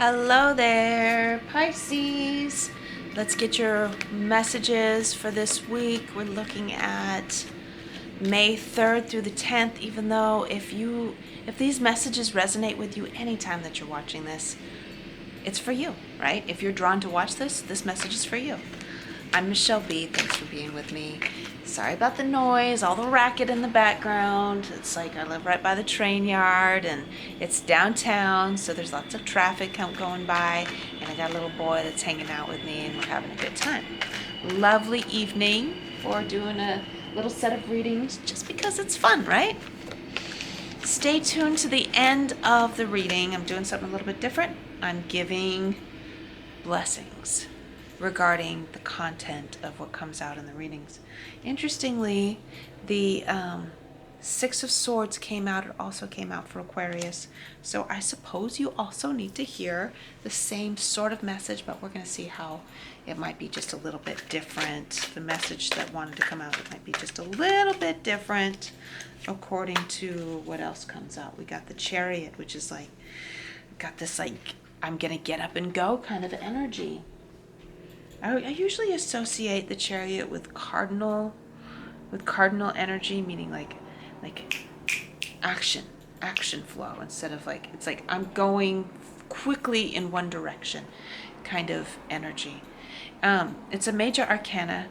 Hello there, Pisces. Let's get your messages for this week. We're looking at May 3rd through the 10th, even though if these messages resonate with you anytime that you're watching this, it's for you, right? If you're drawn to watch this message is for you. I'm Michelle B. Thanks for being with me. Sorry about the noise, all the racket in the background. It's like I live right by the train yard and it's downtown, so there's lots of traffic going by, and I got a little boy that's hanging out with me and we're having a good time. Lovely evening for doing a little set of readings just because it's fun, right? Stay tuned to the end of the reading. I'm doing something a little bit different. I'm giving blessings regarding the content of what comes out in the readings. Interestingly, the Six of Swords came out. It also came out for Aquarius. So I suppose you also need to hear the same sort of message, but we're going to see how it might be just a little bit different. The message that wanted to come out, it might be just a little bit different according to what else comes out. We got the Chariot, which is like, got this like, I'm going to get up and go kind of energy. I usually associate the Chariot with cardinal energy, meaning like action flow, instead of like, it's like I'm going quickly in one direction kind of energy. It's a major arcana,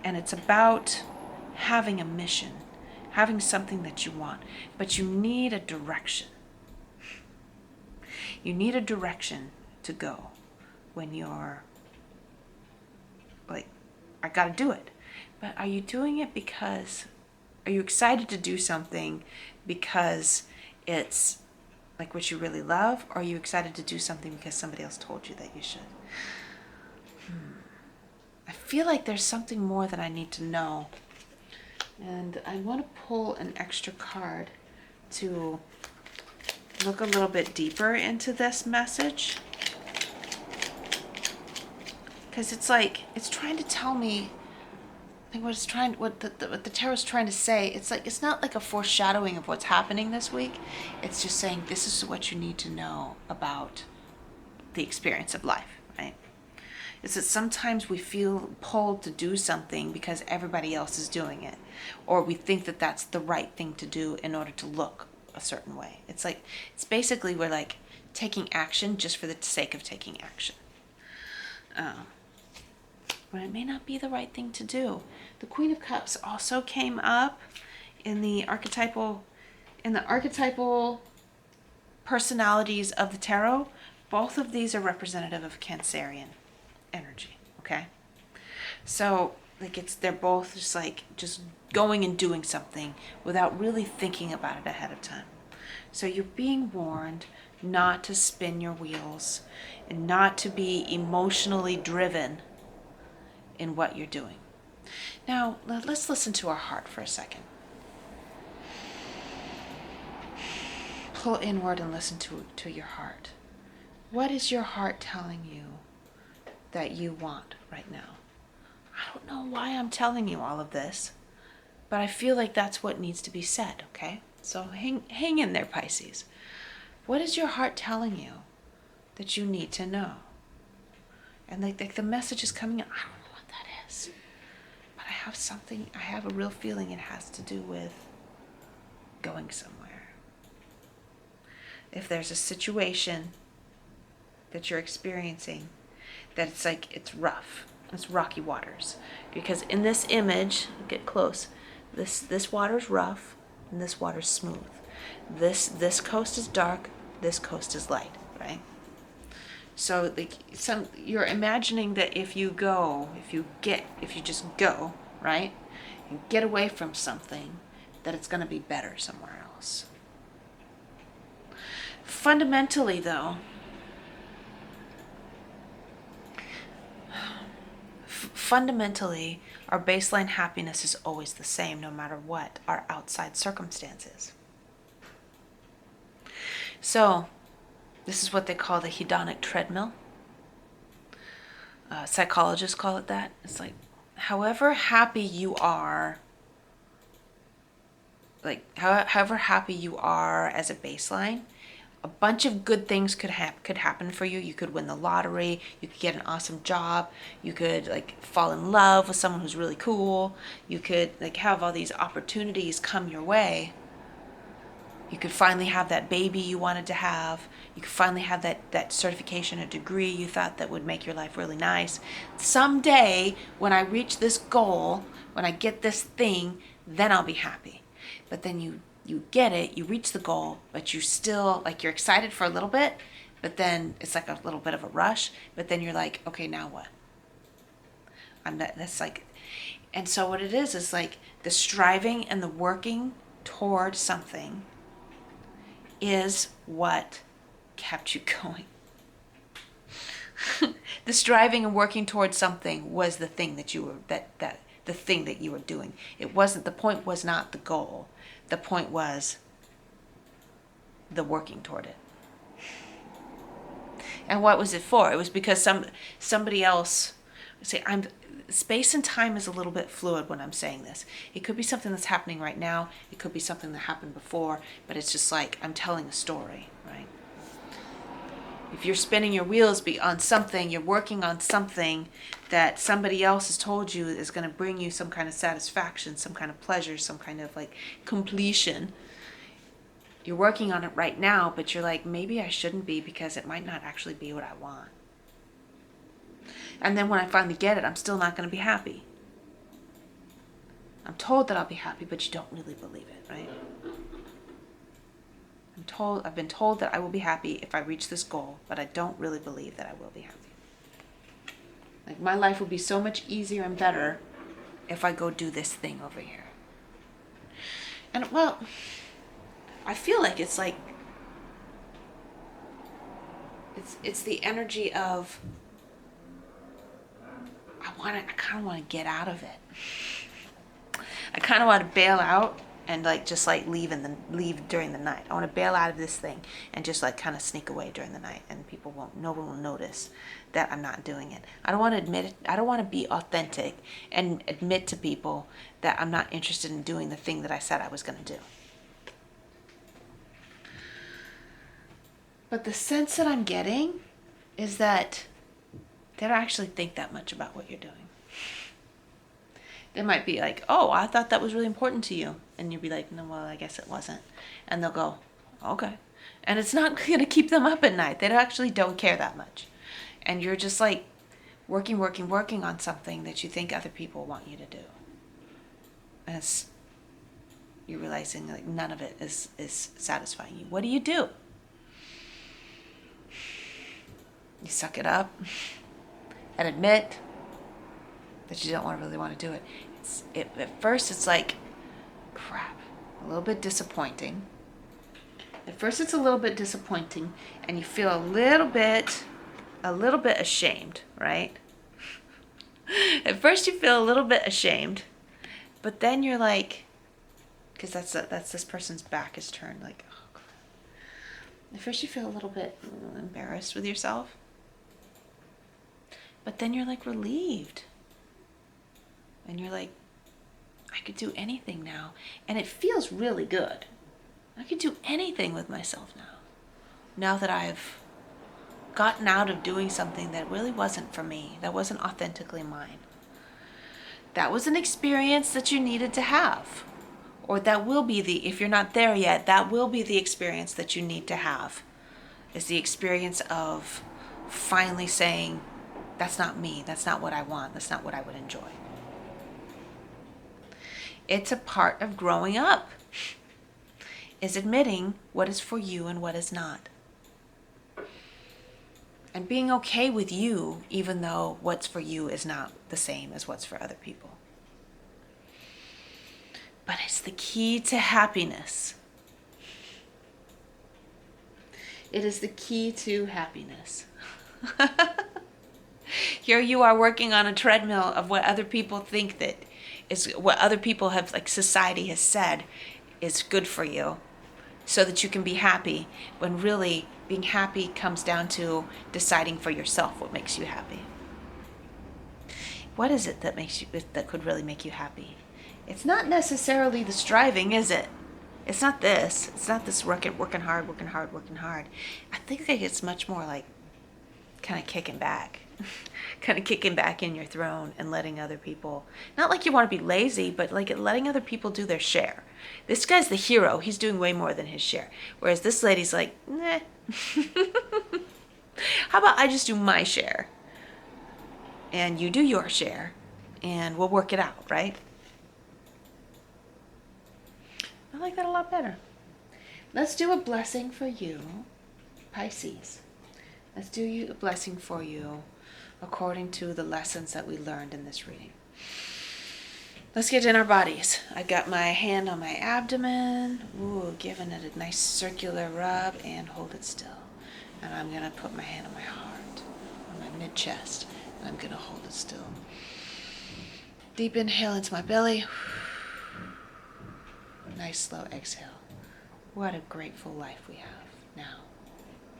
and it's about having a mission, having something that you want, but you need a direction. You need a direction to go when you're like, I gotta do it. But are you doing it because, are you excited to do something because it's like what you really love? Or are you excited to do something because somebody else told you that you should? I feel like there's something more that I need to know. And I want to pull an extra card to look a little bit deeper into this message. Because it's like, it's trying to tell me, I think what the tarot's trying to say, it's like, it's not like a foreshadowing of what's happening this week. It's just saying, this is what you need to know about the experience of life, right? It's that sometimes we feel pulled to do something because everybody else is doing it. Or we think that that's the right thing to do in order to look a certain way. It's like, it's basically, we're like taking action just for the sake of taking action. But it may not be the right thing to do. The Queen of Cups also came up in the archetypal personalities of the tarot. Both of these are representative of Cancerian energy, okay? So like, they're both just going and doing something without really thinking about it ahead of time. So you're being warned not to spin your wheels and not to be emotionally driven in what you're doing. Now, let's listen to our heart for a second. Pull inward and listen to your heart. What is your heart telling you that you want right now? I don't know why I'm telling you all of this, but I feel like that's what needs to be said, okay? So hang in there, Pisces. What is your heart telling you that you need to know? And like the message is coming in. I don't know what that is, but I have a real feeling it has to do with going somewhere. If there's a situation that you're experiencing that it's like, it's rough, it's rocky waters, because in this image, get close, this water's rough and this water's smooth. This coast is dark, this coast is light, right? So like, you're imagining that if you just go, right, and get away from something, that it's going to be better somewhere else. Fundamentally though, our baseline happiness is always the same, no matter what our outside circumstances. So this is what they call the hedonic treadmill. Psychologists call it that. It's like, however happy you are, however happy you are as a baseline, a bunch of good things could happen for you. You could win the lottery, you could get an awesome job, you could like fall in love with someone who's really cool, you could like have all these opportunities come your way. You could finally have that baby you wanted to have. You could finally have that certification, a degree you thought that would make your life really nice. Someday, when I reach this goal, when I get this thing, then I'll be happy. But then you get it, you reach the goal, but you still, like, you're excited for a little bit, but then it's like a little bit of a rush, but then you're like, okay, now what? That's like, and so what it is like the striving and the working toward something is what kept you going. The striving and working towards something was the thing that you were, the thing that you were doing. It wasn't, the point was not the goal. The point was the working toward it. And what was it for? It was because somebody else, space and time is a little bit fluid when I'm saying this. It could be something that's happening right now. It could be something that happened before, but it's just like I'm telling a story, right? If you're spinning your wheels on something, you're working on something that somebody else has told you is going to bring you some kind of satisfaction, some kind of pleasure, some kind of like completion. You're working on it right now, but you're like, maybe I shouldn't be because it might not actually be what I want. And then when I finally get it, I'm still not going to be happy. I'm told that I'll be happy, but you don't really believe it, right? I've been told that I will be happy if I reach this goal, but I don't really believe that I will be happy. Like, my life would be so much easier and better if I go do this thing over here. And well, I feel like it's like, it's the energy of, I kind of want to get out of it. I kind of want to bail out and like just like leave during the night. I want to bail out of this thing and just like kind of sneak away during the night, and no one will notice that I'm not doing it. I don't want to admit it. I don't want to be authentic and admit to people that I'm not interested in doing the thing that I said I was going to do. But the sense that I'm getting is that they don't actually think that much about what you're doing. They might be like, oh, I thought that was really important to you. And you'll be like, no, well, I guess it wasn't. And they'll go, okay. And it's not going to keep them up at night. They actually don't care that much. And you're just like working on something that you think other people want you to do. And you're realizing like none of it is satisfying you. What do? You suck it up and admit that you don't really want to do it. At first it's like, crap, a little bit disappointing. At first it's a little bit disappointing, and you feel a little bit ashamed, right? At first you feel a little bit ashamed, but then you're like, because that's this person's back is turned, like, oh crap. At first you feel a little bit embarrassed with yourself, but then you're like relieved. And you're like, I could do anything now. And it feels really good. I could do anything with myself now. Now that I've gotten out of doing something that really wasn't for me, that wasn't authentically mine. That was an experience that you needed to have. Or that will be if you're not there yet, that will be the experience that you need to have. Is the experience of finally saying, that's not me, that's not what I want, that's not what I would enjoy. It's a part of growing up, is admitting what is for you and what is not. And being okay with you, even though what's for you is not the same as what's for other people. But it's the key to happiness. It is the key to happiness. Here you are working on a treadmill of what other people think that is what other people have, like society has said is good for you, so that you can be happy, when really being happy comes down to deciding for yourself what makes you happy. What is it that could really make you happy? It's not necessarily the striving, is it? It's not this. It's not this working hard, working hard, working hard. I think that it's much more like kind of kicking back. Kind of kicking back in your throne and letting other people, not like you want to be lazy, but like letting other people do their share. This guy's the hero. He's doing way more than his share. Whereas this lady's like, nah. How about I just do my share and you do your share and we'll work it out, right? I like that a lot better. Let's do a blessing for you, Pisces. Let's do a blessing for you according to the lessons that we learned in this reading. Let's get in our bodies. I got my hand on my abdomen. Ooh, giving it a nice circular rub and hold it still. And I'm going to put my hand on my heart, on my mid-chest, and I'm going to hold it still. Deep inhale into my belly. Nice slow exhale. What a grateful life we have now.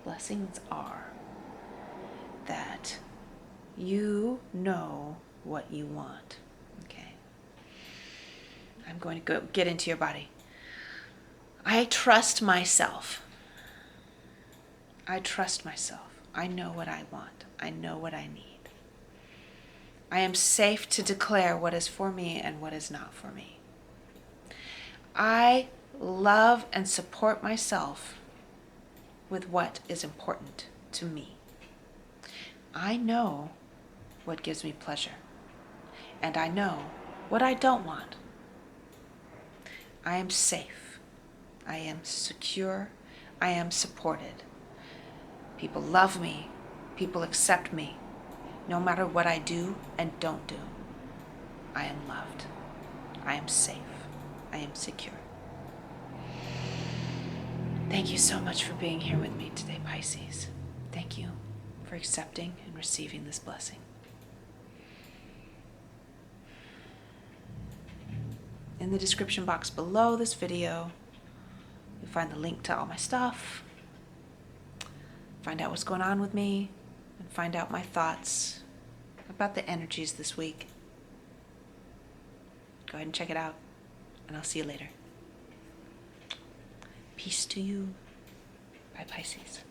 Blessings are that you know what you want. Okay. I'm going to go get into your body. I trust myself. I trust myself. I know what I want. I know what I need. I am safe to declare what is for me and what is not for me. I love and support myself with what is important to me. I know what gives me pleasure, and I know what I don't want. I am safe. I am secure. I am supported. People love me. People accept me. No matter what I do and don't do, I am loved. I am safe. I am secure. Thank you so much for being here with me today, Pisces. Thank you for accepting and receiving this blessing. In the description box below this video, you'll find the link to all my stuff, find out what's going on with me, and find out my thoughts about the energies this week. Go ahead and check it out, and I'll see you later. Peace to you. Bye, Pisces.